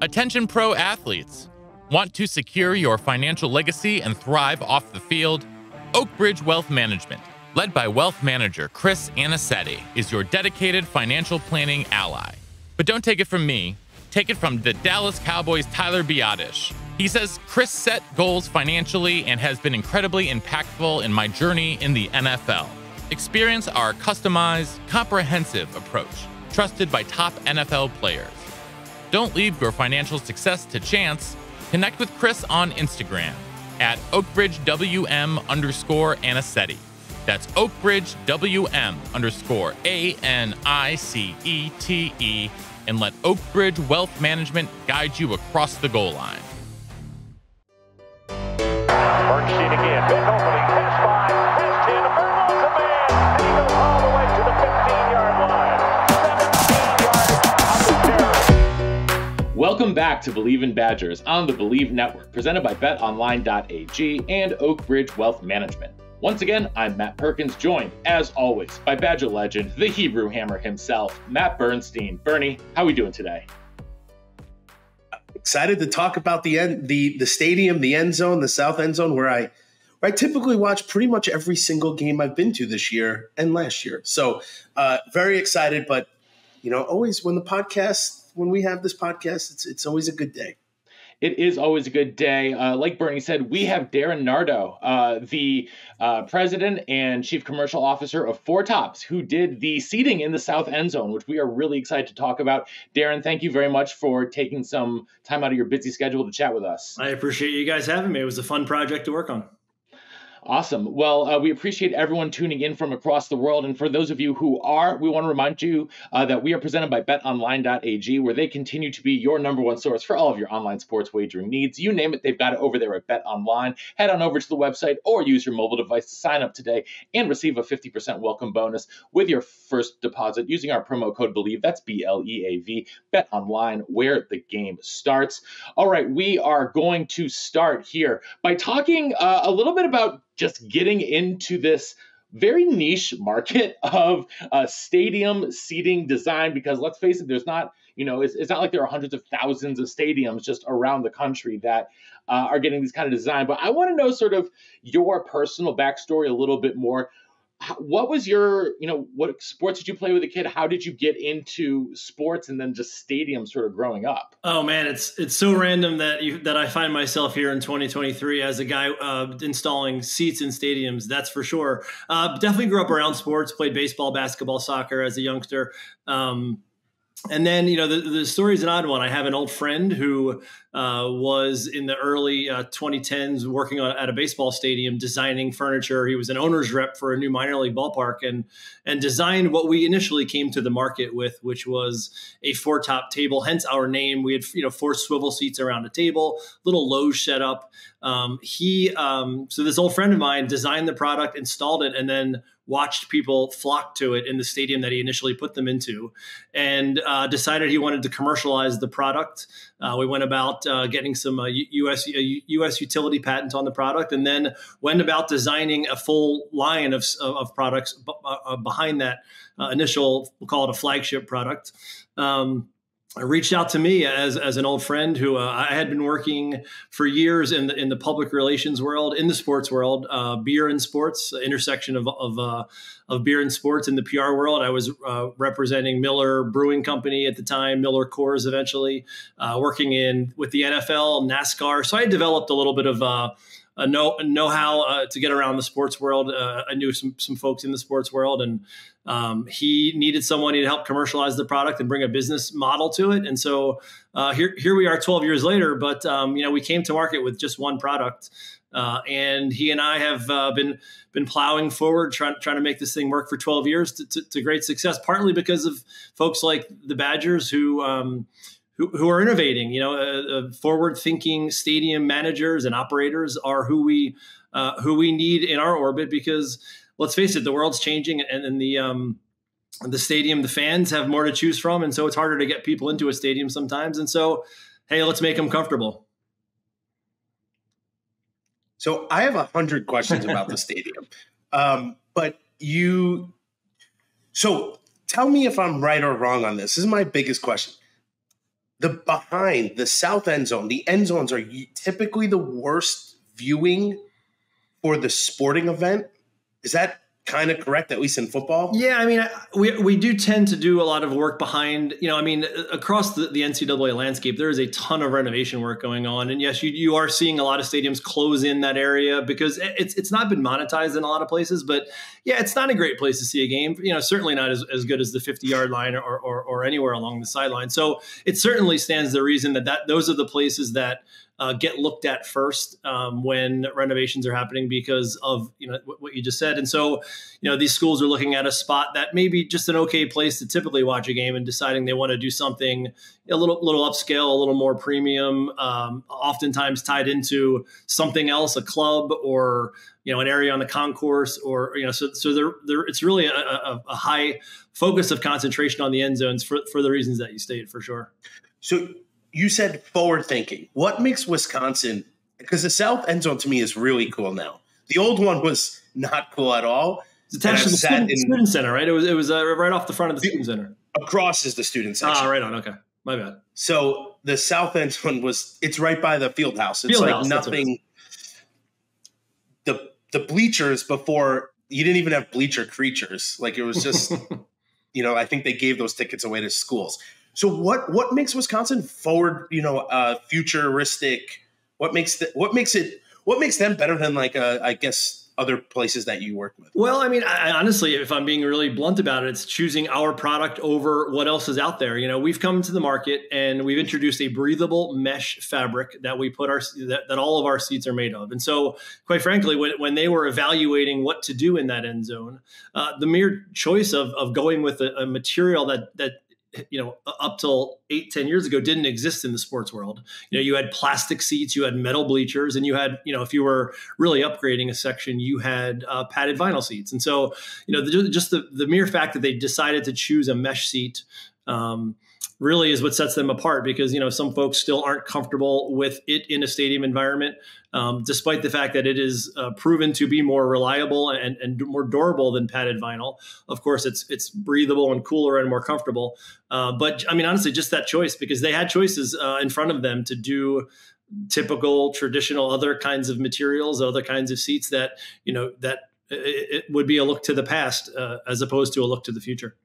Attention pro athletes. Want to secure your financial legacy and thrive off the field? Oakbridge Wealth Management, led by wealth manager Chris Anicetti, is your dedicated financial planning ally. But don't take it from me. Take it from the Dallas Cowboys' Tyler Biadasz. He says, Chris set goals financially and has been incredibly impactful in my journey in the NFL. Experience our customized, comprehensive approach, trusted by top NFL players. Don't leave your financial success to chance. Connect with Chris on Instagram at OakbridgeWM_Anicetti. That's OakbridgeWM_ANICETE, and let Oakbridge Wealth Management guide you across the goal line. Bernstein again, big opening, pass 5, pass 10, Bernie's a man, and he goes all the way to the 15-yard line. 17 yards out to Deron. Welcome back to Believe in Badgers on the Believe Network, presented by BetOnline.ag and Oakbridge Wealth Management. Once again, I'm Matt Perkins, joined, as always, by Badger legend, the Hebrew Hammer himself, Matt Bernstein. Bernie, how are we doing today? Excited to talk about the stadium, the end zone, the South Endzone, where I typically watch pretty much every single game I've been to this year and last year. So very excited, but always when we have this podcast, it's always a good day. It is always a good day. Like Bernie said, we have Deron Nardo, the president and chief commercial officer of Four Tops, who did the seating in the South Endzone, which we are really excited to talk about. Deron, thank you very much for taking some time out of your busy schedule to chat with us. I appreciate you guys having me. It was a fun project to work on. Awesome. Well, we appreciate everyone tuning in from across the world. And for those of you who are, we want to remind you that we are presented by BetOnline.ag, where they continue to be your number one source for all of your online sports wagering needs. You name it, they've got it over there at BetOnline. Head on over to the website or use your mobile device to sign up today and receive a 50% welcome bonus with your first deposit using our promo code BELIEVE. That's BLEAV. BetOnline, where the game starts. All right, we are going to start here by talking a little bit about just getting into this very niche market of stadium seating design, because let's face it, there's not, it's not like there are hundreds of thousands of stadiums just around the country that are getting these kind of design. But I want to know sort of your personal backstory a little bit more. What was your, what sports did you play with a kid? How did you get into sports and then just stadiums sort of growing up? Oh man, it's so random that I find myself here in 2023 as a guy installing seats in stadiums. That's for sure. Definitely grew up around sports, played baseball, basketball, soccer as a youngster. And then, the story is an odd one. I have an old friend who was in the early 2010s working at a baseball stadium, designing furniture. He was an owner's rep for a new minor league ballpark and designed what we initially came to the market with, which was a four-top table, hence our name. We had, 4 swivel seats around a table, little loge set up. So this old friend of mine designed the product, installed it, and then watched people flock to it in the stadium that he initially put them into, and decided he wanted to commercialize the product. We went about getting some U.S. utility patent on the product, and then went about designing a full line of products behind that initial, we'll call it a flagship product. Reached out to me as an old friend who I had been working for years in the public relations world, in the sports world, beer and sports, intersection of beer and sports in the PR world. I was representing Miller Brewing Company at the time, Miller Coors eventually, working with the NFL, NASCAR. So I had developed a little bit of a know-how to get around the sports world. I knew some folks in the sports world, and he needed someone to help commercialize the product and bring a business model to it. And so here we are 12 years later, but we came to market with just one product. And he and I have been plowing forward, trying to make this thing work for 12 years to great success, partly because of folks like the Badgers who are innovating. Forward-thinking stadium managers and operators are who we need in our orbit, because let's face it, the world's changing, and the stadium, the fans have more to choose from, and so it's harder to get people into a stadium sometimes. And so, hey, let's make them comfortable. So I have 100 questions about the stadium, so tell me if I'm right or wrong on this. This is my biggest question. behind the South End Zone, the end zones are typically the worst viewing for the sporting event. Is that kind of correct, at least in football? Yeah, I mean, we do tend to do a lot of work behind, I mean, across the NCAA landscape, there is a ton of renovation work going on. And yes, you are seeing a lot of stadiums close in that area because it's not been monetized in a lot of places. But yeah, it's not a great place to see a game, certainly not as good as the 50-yard line or anywhere along the sideline. So it certainly stands to reason that those are the places that get looked at first when renovations are happening because of what you just said. And so these schools are looking at a spot that may be just an okay place to typically watch a game and deciding they want to do something a little upscale, a little more premium, oftentimes tied into something else, a club or an area on the concourse, or so there it's really a high focus of concentration on the end zones for the reasons that you stated, for sure. So you said forward thinking. What makes Wisconsin, because the South End Zone to me is really cool now. The old one was not cool at all. It's attached to the student center, right? It was right off the front of the student center. Across is the student section. Ah, right on. Okay, my bad. So the South End Zone it's right by the field house. It's like nothing. The bleachers before, you didn't even have bleacher creatures. Like it was just, I think they gave those tickets away to schools. So what makes Wisconsin forward, futuristic? What makes them better than I guess other places that you work with? Well, I mean, I honestly, if I'm being really blunt about it, it's choosing our product over what else is out there. We've come to the market and we've introduced a breathable mesh fabric that we put that all of our seats are made of. And so, quite frankly, when they were evaluating what to do in that end zone, the mere choice of going with a material that up till 8-10 years ago didn't exist in the sports world. You had plastic seats, you had metal bleachers, and you had, if you were really upgrading a section, you had padded vinyl seats. And so, just the mere fact that they decided to choose a mesh seat really is what sets them apart, because some folks still aren't comfortable with it in a stadium environment, despite the fact that it is proven to be more reliable and more durable than padded vinyl. Of course, it's breathable and cooler and more comfortable. But I mean, honestly, just that choice, because they had choices in front of them to do typical, traditional, other kinds of materials, other kinds of seats that it would be a look to the past as opposed to a look to the future.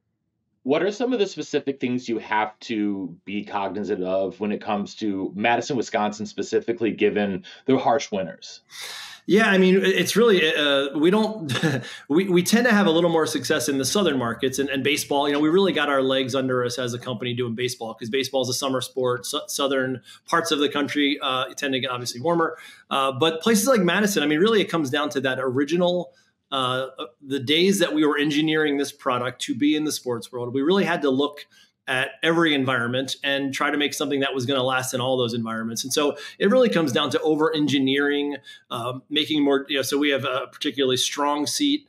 What are some of the specific things you have to be cognizant of when it comes to Madison, Wisconsin, specifically, given the harsh winters? Yeah, I mean, it's really we tend to have a little more success in the southern markets and baseball. We really got our legs under us as a company doing baseball, because baseball is a summer sport. Southern parts of the country tend to get obviously warmer, but places like Madison, I mean, really it comes down to that original. The days that we were engineering this product to be in the sports world, we really had to look at every environment and try to make something that was going to last in all those environments. And so it really comes down to over engineering, making more, so we have a particularly strong seat.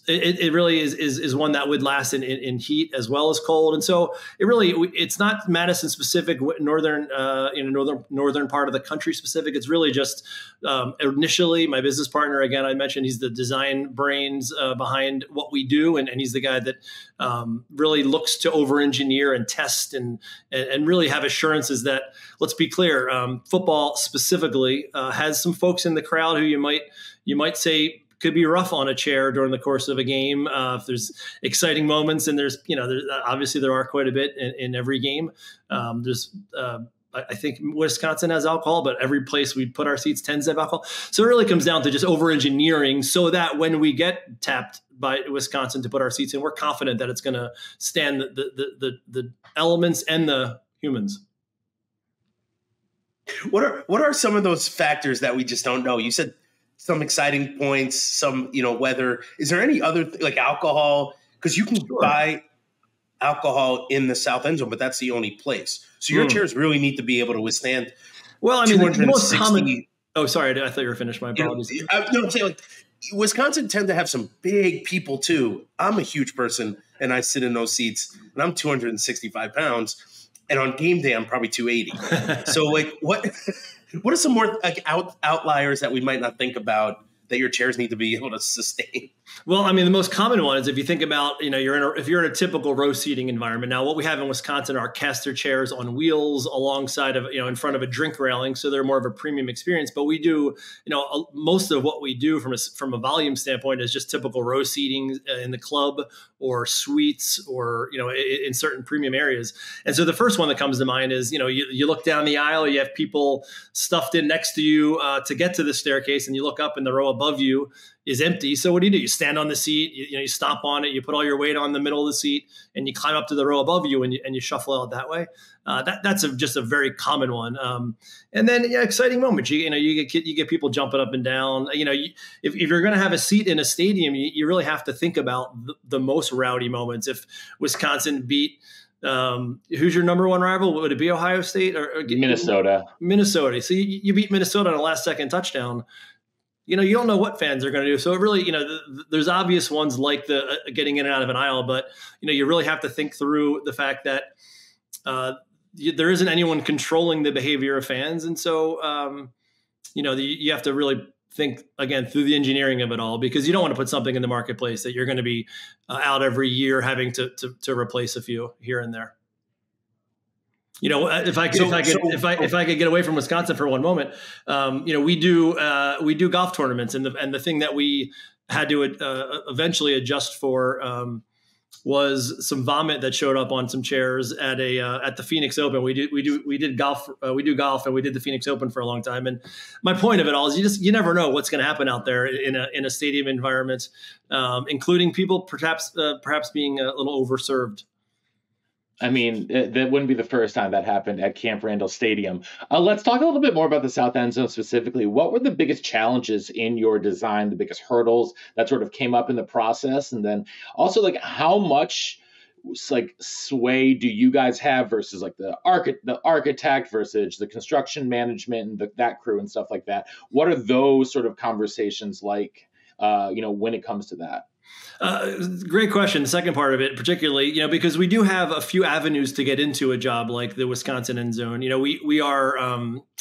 It really is one that would last in heat as well as cold. And so it's not Madison specific, northern part of the country specific. It's really just initially my business partner, again, I mentioned he's the design brains behind what we do. And he's the guy that really looks to over engineer and test and really have assurances that, let's be clear, football specifically has some folks in the crowd who you might say could be rough on a chair during the course of a game. If there's exciting moments, and there's obviously there are quite a bit in every game. I think Wisconsin has alcohol, but every place we put our seats tends to have alcohol. So it really comes down to just over engineering, so that when we get tapped by Wisconsin to put our seats in, we're confident that it's going to stand the elements and the humans. What are some of those factors that we just don't know? You said some exciting points, some, weather. Is there any other, like alcohol? Because you can buy alcohol in the South End Zone, but that's the only place. So your chairs really need to be able to withstand. Well, I mean, the most common. Oh, sorry, I thought you were finished. My apologies. I'm saying, like, Wisconsin tend to have some big people too. I'm a huge person, and I sit in those seats, and I'm 265 pounds, and on game day I'm probably 280. So, like, what are some more like outliers that we might not think about that your chairs need to be able to sustain? Well, I mean, the most common one is if you think about, if you're in a typical row seating environment. Now, what we have in Wisconsin are caster chairs on wheels alongside of, in front of a drink railing. So they're more of a premium experience. But we do, most of what we do from a volume standpoint is just typical row seating in the club or suites or, in certain premium areas. And so the first one that comes to mind is, you look down the aisle, you have people stuffed in next to you to get to the staircase, and you look up and the row above you is empty. So what do? You stand on the seat, you stomp on it, you put all your weight on the middle of the seat, and you climb up to the row above you, and you shuffle out that way. That's just a very common one. And then exciting moments. You get people jumping up and down. If you're going to have a seat in a stadium, you really have to think about the most rowdy moments. If Wisconsin beat who's your number one rival? Would it be Ohio State or Minnesota? Minnesota. So you beat Minnesota on a last second touchdown. You don't know what fans are going to do. So it really, there's obvious ones like the getting in and out of an aisle, but you really have to think through the fact that there isn't anyone controlling the behavior of fans, and so you have to really think again through the engineering of it all, because you don't want to put something in the marketplace that you're going to be out every year having to replace a few here and there. If I could get away from Wisconsin for one moment, we do golf tournaments, and the thing that we had to eventually adjust for was some vomit that showed up on some chairs at the Phoenix Open. We do golf, and we did the Phoenix Open for a long time. And my point of it all is you never know what's going to happen out there in a stadium environment, including people perhaps being a little overserved. I mean, that wouldn't be the first time that happened at Camp Randall Stadium. Let's talk a little bit more about the South Endzone specifically. What were the biggest challenges in your design, the biggest hurdles that sort of came up in the process? And then also, how much sway do you guys have versus the architect versus the construction management and that crew and stuff like that? What are those sort of conversations like, when it comes to that? Great question. The second part of it, particularly, because we do have a few avenues to get into a job like the Wisconsin Endzone. We are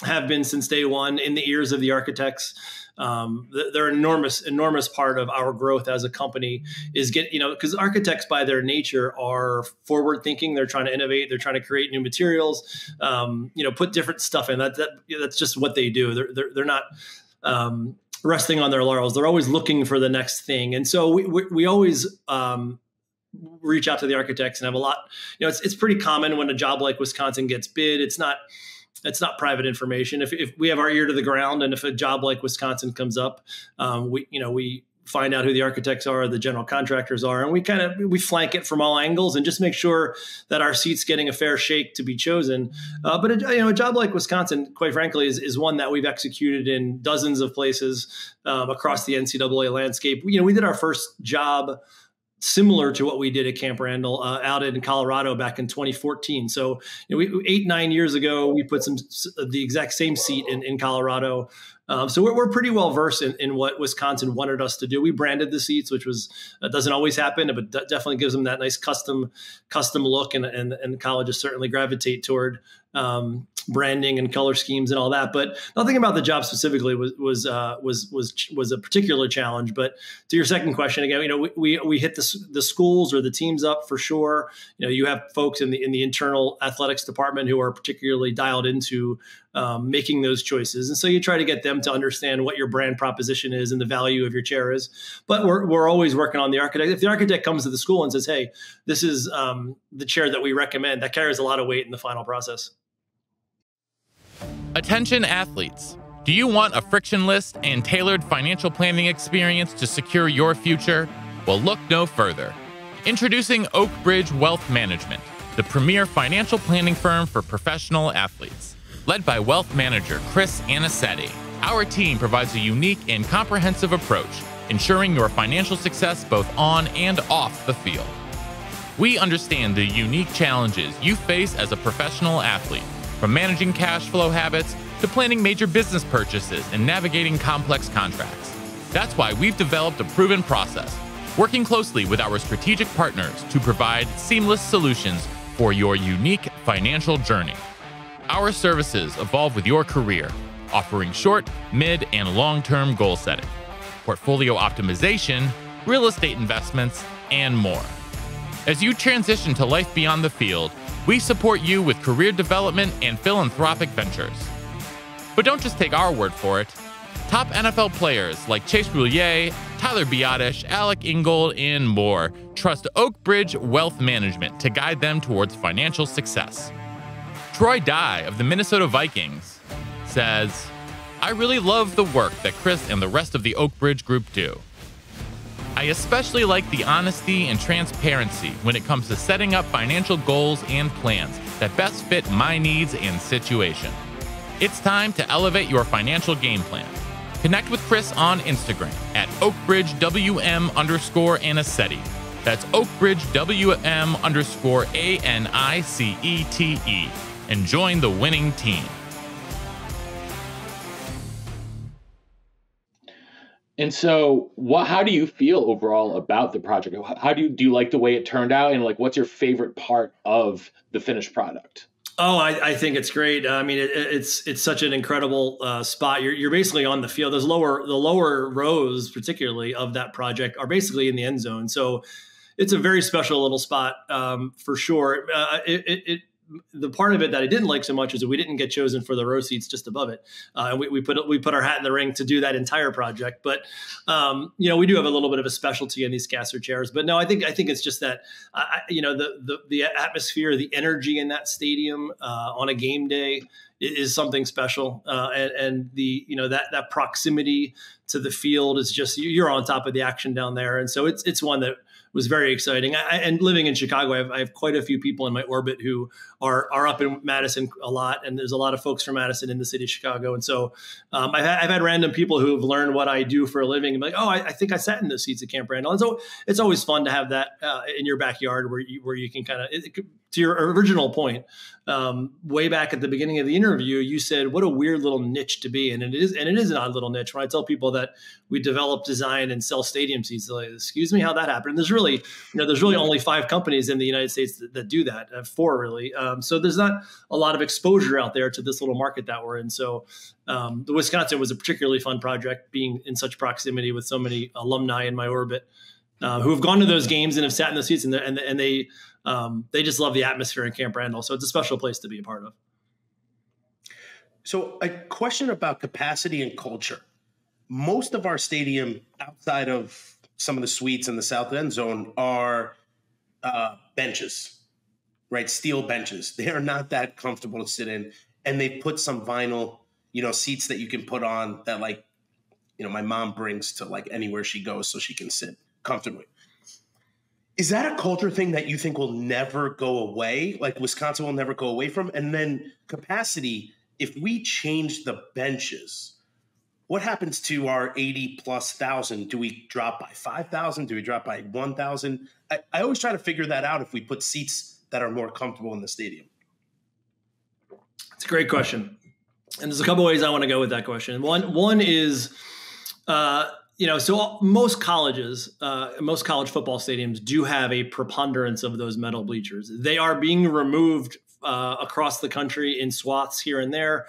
have been since day one in the ears of the architects. They're an enormous part of our growth as a company is because architects by their nature are forward thinking. They're trying to innovate. They're trying to create new materials. Put different stuff in. That's just what they do. They're not resting on their laurels. They're always looking for the next thing. And so we always reach out to the architects and have a lot, it's pretty common when a job like Wisconsin gets bid. It's not private information. If we have our ear to the ground, and if a job like Wisconsin comes up, we find out who the architects are, the general contractors are, and we flank it from all angles and just make sure that our seat's getting a fair shake to be chosen. But a job like Wisconsin, quite frankly, is one that we've executed in dozens of places across the NCAA landscape. We did our first job similar to what we did at Camp Randall out in Colorado back in 2014. So 8-9 years ago, we put the exact same seat in Colorado. So we're pretty well versed in what Wisconsin wanted us to do. We branded the seats, which doesn't always happen, but definitely gives them that nice custom look, and colleges certainly gravitate toward branding and color schemes and all that. But nothing about the job specifically was a particular challenge. But to your second question, again, we hit the schools or the teams up for sure. You have folks in the internal athletics department who are particularly dialed into making those choices, and so you try to get them to understand what your brand proposition is and the value of your chair is. But we're always working on the architect. If the architect comes to the school and says, "Hey, this is the chair that we recommend," that carries a lot of weight in the final process. Attention athletes. Do you want a frictionless and tailored financial planning experience to secure your future? Well, look no further. Introducing Oak Bridge Wealth Management, the premier financial planning firm for professional athletes. Led by wealth manager Chris Anicetti, our team provides a unique and comprehensive approach, ensuring your financial success both on and off the field. We understand the unique challenges you face as a professional athlete, from managing cash flow habits to planning major business purchases and navigating complex contracts. That's why we've developed a proven process, working closely with our strategic partners to provide seamless solutions for your unique financial journey. Our services evolve with your career, offering short, mid, and long-term goal setting, portfolio optimization, real estate investments, and more. As you transition to life beyond the field, we support you with career development and philanthropic ventures. But don't just take our word for it. Top NFL players like Chase Boulier, Tyler Biadasz, Alec Ingold, and more trust Oak Bridge Wealth Management to guide them towards financial success. Troy Dye of the Minnesota Vikings says, "I really love the work that Chris and the rest of the Oak Bridge group do. I especially like the honesty and transparency when it comes to setting up financial goals and plans that best fit my needs and situation. It's time to elevate your financial game plan. Connect with Chris on Instagram at oakbridgewm_Anicete. That's oakbridgewm_ANICETE. And join the winning team." And so, how do you feel overall about the project? How do you like the way it turned out, and like, what's your favorite part of the finished product? Oh, I think it's great. I mean, it's such an incredible spot. You're basically on the field. The lower rows, particularly of that project, are basically in the end zone. So it's a very special little spot for sure. The part of it that I didn't like so much is that we didn't get chosen for the row seats just above it. And we put our hat in the ring to do that entire project. But, we do have a little bit of a specialty in these caster chairs. But no, I think it's just that, the atmosphere, the energy in that stadium on a game day is something special. And that proximity to the field is just, you're on top of the action down there. And so it's one that was very exciting. And living in Chicago, I have quite a few people in my orbit who are up in Madison a lot, and there's a lot of folks from Madison in the city of Chicago. And so I've had random people who have learned what I do for a living and be like, oh, I think I sat in those seats at Camp Randall. And so it's always fun to have that in your backyard where you can kind of, to your original point, way back at the beginning of the interview, you said, what a weird little niche to be in. And it is an odd little niche. When I tell people that we develop, design, and sell stadium seats, they're like, excuse me, how'd that happen? And there's really only 5 companies in the United States that do that, 4 really. So there's not a lot of exposure out there to this little market that we're in. So the Wisconsin was a particularly fun project, being in such proximity with so many alumni in my orbit who have gone to those games and have sat in the seats, and they just love the atmosphere in Camp Randall. So it's a special place to be a part of. So a question about capacity and culture. Most of our stadium outside of some of the suites in the South Endzone are benches, right? Steel benches. They are not that comfortable to sit in. And they put some vinyl, seats that you can put on that, like, my mom brings to like anywhere she goes so she can sit comfortably. Is that a culture thing that you think will never go away? Like Wisconsin will never go away from? And then capacity, if we change the benches, what happens to our 80+ thousand? Do we drop by 5,000? Do we drop by 1,000? I always try to figure that out if we put seats that are more comfortable in the stadium. It's a great question. And there's a couple ways I want to go with that question. One is, so most colleges, most college football stadiums do have a preponderance of those metal bleachers. They are being removed across the country in swaths here and there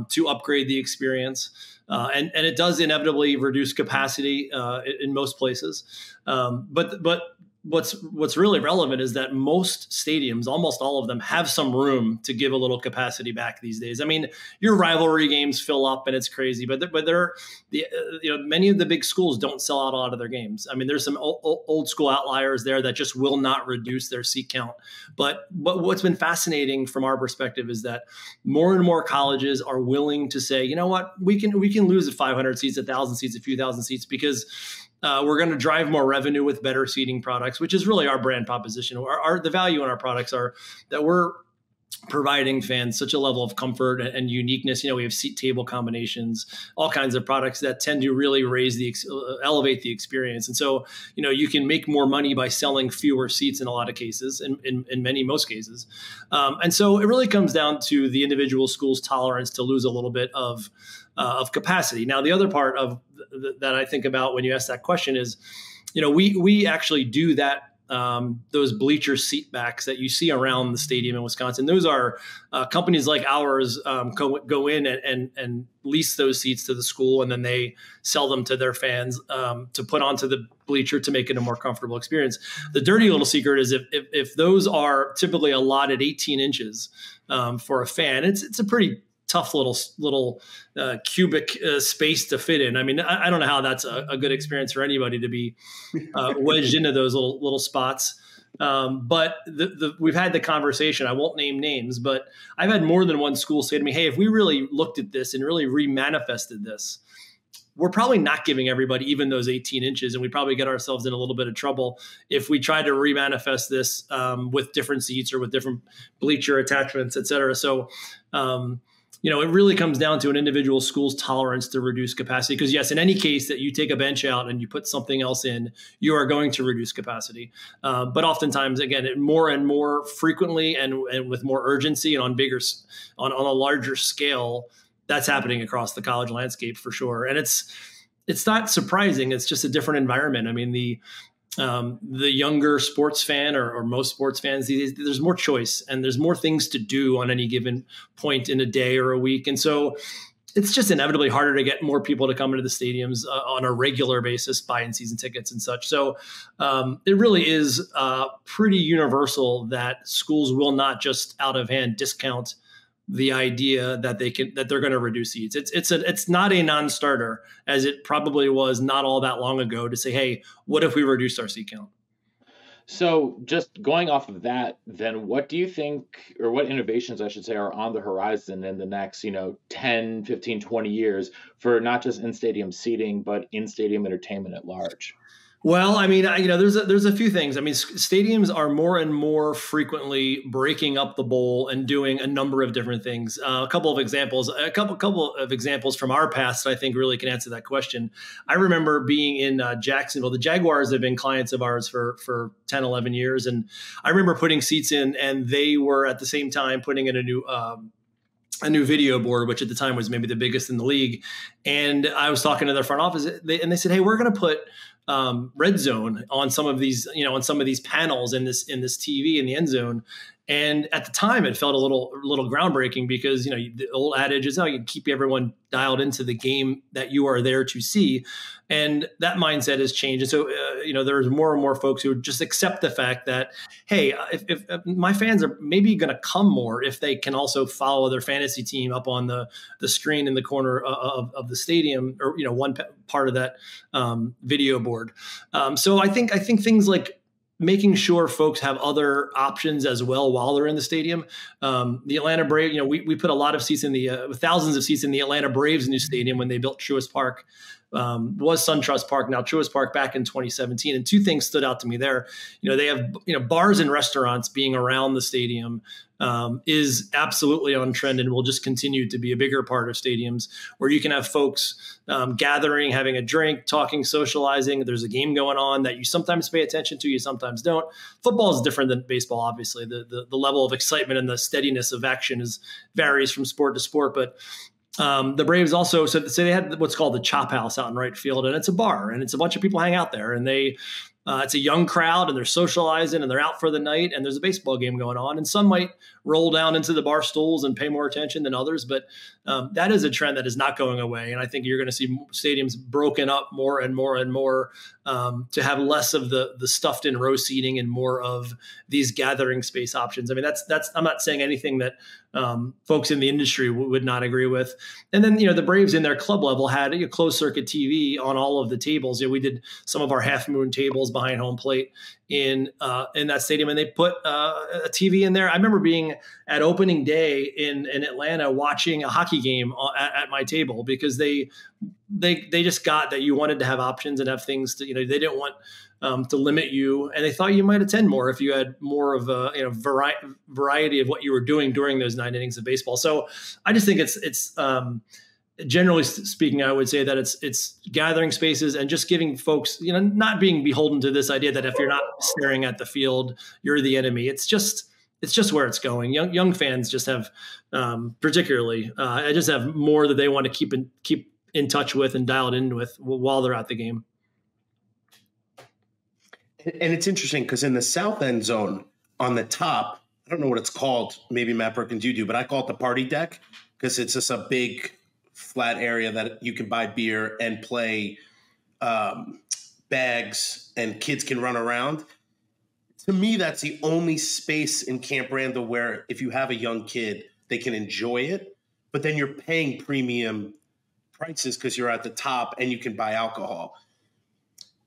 to upgrade the experience. And it does inevitably reduce capacity in most places. But what's really relevant is that most stadiums, almost all of them, have some room to give a little capacity back these days. I mean, your rivalry games fill up and it's crazy, but many of the big schools don't sell out a lot of their games. I mean, there's some old school outliers there that just will not reduce their seat count. But what's been fascinating from our perspective is that more and more colleges are willing to say, you know what, we can lose 500 seats, 1,000 seats, a few thousand seats, because we're going to drive more revenue with better seating products, which is really our brand proposition. The value in our products are that we're providing fans such a level of comfort and uniqueness. We have seat table combinations, all kinds of products that tend to really elevate the experience. And so, you can make more money by selling fewer seats in a lot of cases, in most cases. And so it really comes down to the individual school's tolerance to lose a little bit of capacity. Now, the other part of that I think about when you ask that question is, we actually do that those bleacher seat backs that you see around the stadium in Wisconsin. Those are companies like ours go in and lease those seats to the school, and then they sell them to their fans to put onto the bleacher to make it a more comfortable experience. The dirty little secret is if those are typically allotted 18 inches for a fan, it's a pretty tough little cubic space to fit in. I mean, I don't know how that's a good experience for anybody to be wedged into those little spots. But we've had the conversation. I won't name names, but I've had more than one school say to me, "Hey, if we really looked at this and really remanifested this, we're probably not giving everybody even those 18 inches, and we probably get ourselves in a little bit of trouble if we try to remanifest this with different seats or with different bleacher attachments, et cetera." So, it really comes down to an individual school's tolerance to reduce capacity. Because yes, in any case that you take a bench out and you put something else in, you are going to reduce capacity. But oftentimes, again, more and more frequently and with more urgency and on a larger scale, that's happening across the college landscape for sure. And it's not surprising. It's just a different environment. I mean, the younger sports fan or most sports fans, there's more choice and there's more things to do on any given point in a day or a week. And so it's just inevitably harder to get more people to come into the stadiums on a regular basis, buying season tickets and such. So it really is pretty universal that schools will not just out of hand discount the idea that they're going to reduce seats. It's not a non-starter, as it probably was not all that long ago, to say, hey, what if we reduced our seat count? So just going off of that, then what do you think, or what innovations I should say, are on the horizon in the next, 10, 15, 20 years for not just in-stadium seating, but in-stadium entertainment at large? Well, I mean, there's a few things. I mean, stadiums are more and more frequently breaking up the bowl and doing a number of different things. A couple of examples from our past, I think, really can answer that question. I remember being in Jacksonville. The Jaguars have been clients of ours for 10, 11 years. And I remember putting seats in, and they were at the same time putting in a new video board, which at the time was maybe the biggest in the league. And I was talking to their front office, and they said, "Hey, we're going to put red zone on some of these, on some of these panels in this TV in the end zone." And at the time, it felt a little groundbreaking because, the old adage is, you keep everyone dialed into the game that you are there to see. And that mindset has changed. And so, there's more and more folks who just accept the fact that, hey, if my fans are maybe going to come more if they can also follow their fantasy team up on the screen in the corner of the stadium, or, one part of that video board. So I think things like making sure folks have other options as well while they're in the stadium. The Atlanta Braves, we put a lot of seats in thousands of seats in the Atlanta Braves new stadium when they built Truist Park. Was SunTrust Park, now Truist Park, back in 2017. And two things stood out to me there. They have, bars and restaurants being around the stadium is absolutely on trend and will just continue to be a bigger part of stadiums, where you can have folks gathering, having a drink, talking, socializing. There's a game going on that you sometimes pay attention to, you sometimes don't. Football is different than baseball, obviously. The level of excitement and the steadiness of action varies from sport to sport, but the Braves also, so they had what's called the Chop House out in right field, and it's a bar, and it's a bunch of people hang out there, and it's a young crowd, and they're socializing, and they're out for the night, and there's a baseball game going on, and some might roll down into the bar stools and pay more attention than others, but that is a trend that is not going away, and I think you're going to see stadiums broken up more and more and more to have less of the stuffed in row seating and more of these gathering space options. I mean, that's I'm not saying anything that folks in the industry would not agree with. And then, the Braves in their club level had a closed circuit TV on all of the tables. We did some of our half moon tables behind home plate in that stadium, and they put a TV in there. I remember being at opening day in Atlanta watching a hockey game at my table, because they just got that you wanted to have options and have things to, they didn't want to limit you, and they thought you might attend more if you had more of a variety of what you were doing during those 9 innings of baseball. So I just think it's generally speaking, I would say that it's gathering spaces and just giving folks, not being beholden to this idea that if you're not staring at the field, you're the enemy. It's just where it's going. Young fans just have, particularly, I just have more that they want to keep in touch with and dialed in with while they're at the game. And it's interesting because in the South End Zone on the top, I don't know what it's called. Maybe Matt Perkins, you do, but I call it the party deck because it's just a big flat area that you can buy beer and play bags and kids can run around. To me, that's the only space in Camp Randall where if you have a young kid, they can enjoy it, but then you're paying premium prices because you're at the top and you can buy alcohol.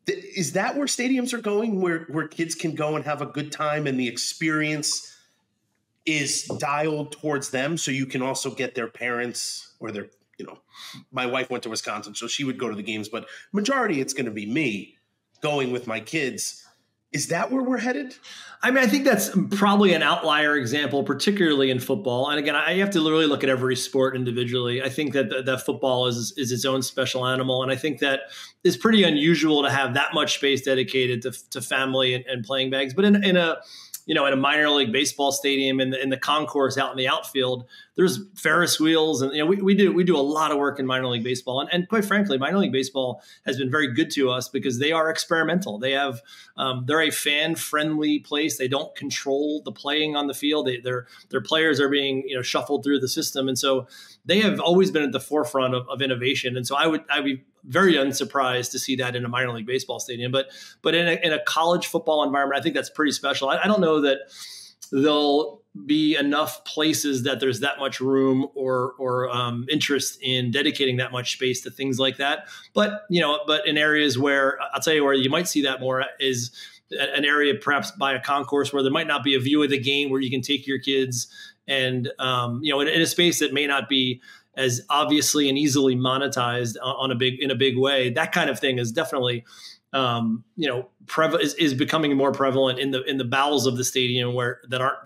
Is that where stadiums are going, where kids can go and have a good time and the experience is dialed towards them so you can also get their parents or their, my wife went to Wisconsin, so she would go to the games, but majority it's going to be me going with my kids. Is that where we're headed? I mean, I think that's probably an outlier example, particularly in football. And again, I have to really look at every sport individually. I think that football is its own special animal. And I think that it's pretty unusual to have that much space dedicated to family and playing bags. But in a minor league baseball stadium in the concourse out in the outfield, there's Ferris wheels, and we do a lot of work in minor league baseball, and quite frankly, minor league baseball has been very good to us because they are experimental. They're a fan friendly place. They don't control the playing on the field. Their players are being shuffled through the system, and so they have always been at the forefront of innovation. And so I'd be very unsurprised to see that in a minor league baseball stadium, but in a college football environment, I think that's pretty special. I don't know that there'll be enough places that there's that much room or interest in dedicating that much space to things like that. But in areas where I'll tell you where you might see that more is an area perhaps by a concourse where there might not be a view of the game where you can take your kids and in a space that may not be as obviously and easily monetized in a big way. That kind of thing is definitely is becoming more prevalent in the bowels of the stadium that aren't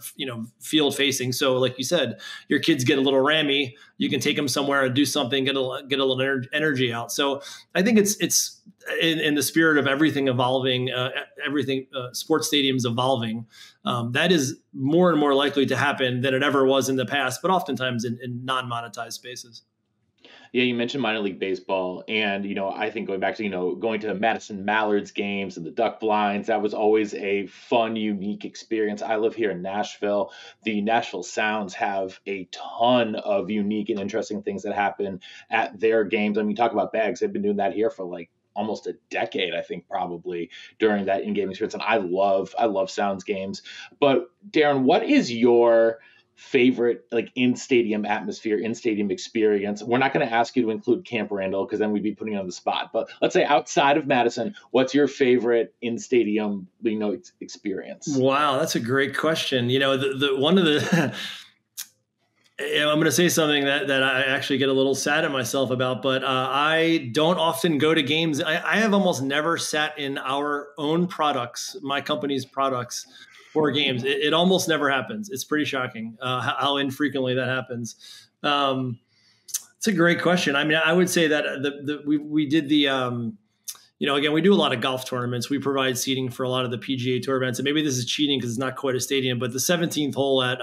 field facing. So like you said, your kids get a little rammy, you can take them somewhere and do something, get a little energy out. So I think it's in the spirit of everything evolving, sports stadiums evolving. That is more and more likely to happen than it ever was in the past, but oftentimes in non-monetized spaces. Yeah, you mentioned minor league baseball, and I think going back to going to Madison Mallards games and the Duck Blinds, that was always a fun, unique experience. I live here in Nashville. The Nashville Sounds have a ton of unique and interesting things that happen at their games. I mean, talk about bags. They've been doing that here for like almost a decade, I think, probably during that in-game experience. And I love Sounds games. But Deron, what is your favorite in-stadium atmosphere, in-stadium experience? We're not going to ask you to include Camp Randall because then we'd be putting you on the spot. But let's say outside of Madison, what's your favorite in-stadium experience? Wow, that's a great question. One of the I'm going to say something that I actually get a little sad at myself about, but I don't often go to games. I have almost never sat in our own products, my company's products, for games. It almost never happens. It's pretty shocking how infrequently that happens. It's a great question. I mean, I would say that we did the again, we do a lot of golf tournaments. We provide seating for a lot of the PGA Tour events, and maybe this is cheating because it's not quite a stadium, but the 17th hole at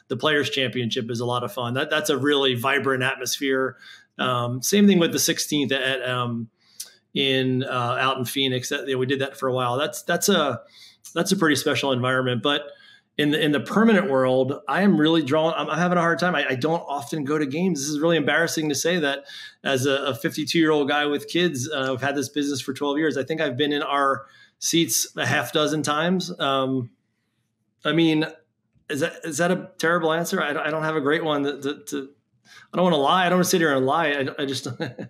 the Players Championship is a lot of fun. That's a really vibrant atmosphere. Same thing with the 16th at out in Phoenix. We did that for a while. That's a pretty special environment. But in the permanent world, I am really drawn. I'm having a hard time. I don't often go to games. This is really embarrassing to say that as a 52-year-old guy with kids. I've had this business for 12 years. I think I've been in our seats a half dozen times. I mean, is that a terrible answer? I don't have a great one. I don't want to lie. I don't want to sit here and lie. I just. I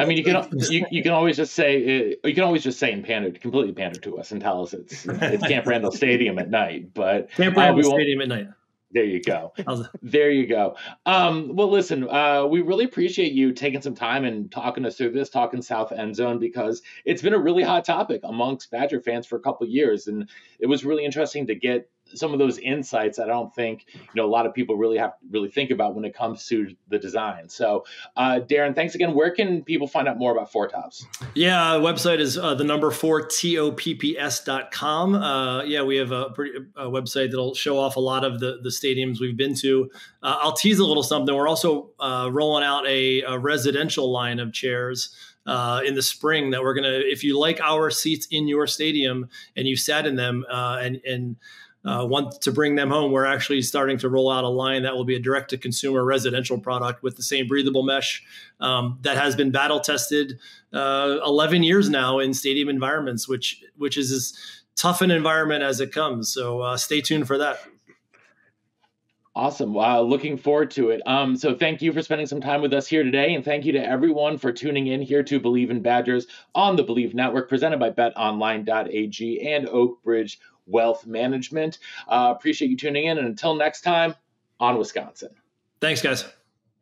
mean, you can always just say and completely pander to us and tell us it's Camp Randall Stadium at night. But Camp Randall Stadium at night. There you go. There you go. Well, listen, we really appreciate you taking some time and talking us through this, talking South Endzone, because it's been a really hot topic amongst Badger fans for a couple of years. And it was really interesting to get some of those insights I don't think, a lot of people really think about when it comes to the design. So, Deron, thanks again. Where can people find out more about Four Tops? Yeah, website is the number 4topps.com. We have a website that'll show off a lot of the stadiums we've been to. I'll tease a little something. We're also rolling out a residential line of chairs in the spring that we're going to, if you like our seats in your stadium and you sat in them and want to bring them home, we're actually starting to roll out a line that will be a direct-to-consumer residential product with the same breathable mesh that has been battle tested 11 years now in stadium environments, which is as tough an environment as it comes. So stay tuned for that. Awesome. Wow. Looking forward to it. So thank you for spending some time with us here today. And thank you to everyone for tuning in here to Believe in Badgers on the Believe Network, presented by betonline.ag and Oak Bridge Wealth Management. Appreciate you tuning in. And until next time, on Wisconsin. Thanks, guys.